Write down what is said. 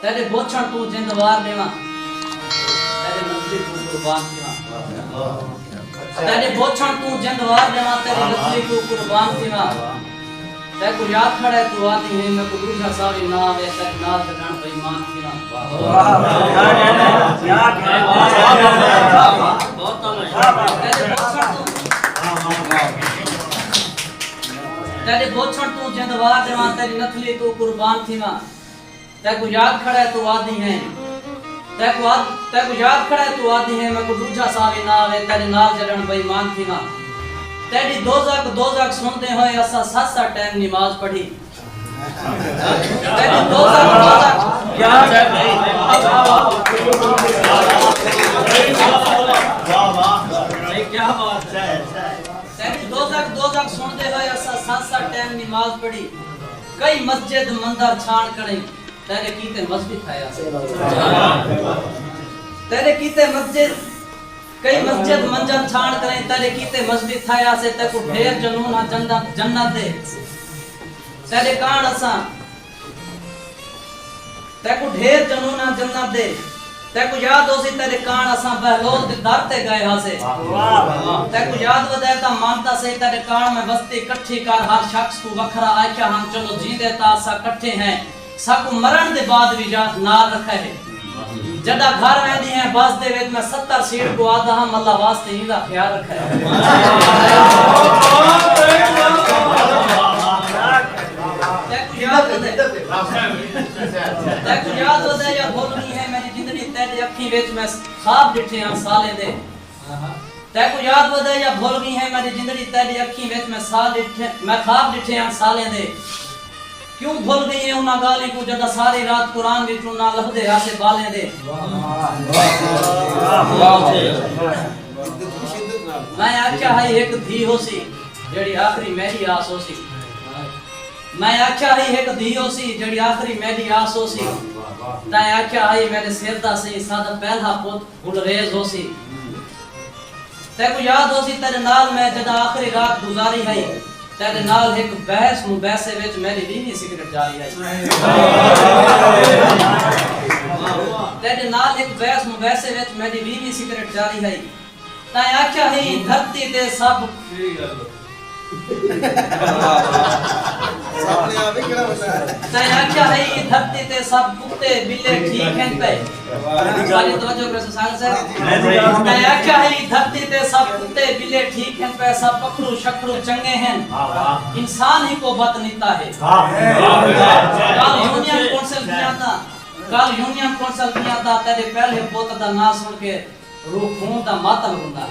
तेरे बोछण तू जिंदवार देवा तेरे नस्ली तू कुर्बान देवा तेरे बोछण तू जिंदवार देवा तेरे नस्ली तू कुर्बान देवा ते को याद खड़े तू आती है मैं को दूसरा सावी ना वे तक नाल जगण बेईमान देवा वाह याद है बहुत तेरे बोछण तू जिंदवार देवा तेरी नस्ली तू कुर्बान देवा ते को याद खड़े तू आती है ते को याद खड़े तू आती है मैं को दूसरा सावी ना वे तेरे नाल जगण बेईमान देवा तेरी दोजक सुनते होए असा 7 टाइम नमाज पढ़ी तेरी दोजक क्या है भाई वाह वाह क्या बात है तेरी दोजक सुनते होए असा 7 टाइम नमाज पढ़ी कई मस्जिद मंदिर छाण करे तेरे कीते मस्जिद थाया तेरे कीते मस्जिद कई मस्जिद मंजर छाण करे तेरे कीते मस्जिद थाया से ते को ढेर जनून जन्नत दे तेरे कान असा ते को ढेर जनून जन्नत दे ते को याद होसी तेरे कान असा बहलोल दे दर ते गए हासे वाह ते को याद वदे ता मानता से तेरे कान में बस्ती इकट्ठी कर हर शख्स को वखरा आख्या हम चलो जींदे ता सा इकट्ठे हैं सबको मरण दे बाद भी याद नाल रखे है जदा घर वेंदी है बस दे विच मैं 70 सीट को आदा हम अल्लाह वास्ते इंदा ख्याल रखे ते याद होदा या भूलनी है मेरी जिंदगी तेरी अखी विच मैं ख्वाब दिखे हैं साले दे ते को याद होदा या भूलनी है मेरी जिंदगी तेरी अखी विच मैं ख्वाब दिखे हैं साले दे क्यों भूल गई है उना गाली को जदा सारी रात कुरान विच ना लभदे रासे बाले दे मैं आख्या है एक धी होसी जेड़ी आखरी मेरी आस होसी मैं आख्या है एक धी होसी जेड़ी आखरी मेरी आस होसी ता आख्या है मेरे सिर दा सही सादा पहला पुत गुलरेज होसी ते को याद होसी तेरे नाल मैं जदा आखरी रात गुजारी है तेरे नाल एक बहस मुबैसे विच मेरी रीनी सिगरेट जारी है तेरे नाल एक बहस मुबैसे विच मेरी रीनी सिगरेट जारी है ता आख्या है धरती ते सब सामने आवे केड़ा बता ता आख्या है धरती ते सब कुत्ते बिल्ले ठीक हैं पे सारी तवज्जो करे साल से ता आख्या है धरती ते सब कुत्ते बिल्ले ठीक हैं पे सब पखड़ू शखड़ू चंगे हैं इंसान ही को बदनीता है कल यूनियन कौंसिल किया था तेरे पहले पोत दा नाम सुन के रूह खून दा मातम रुंदा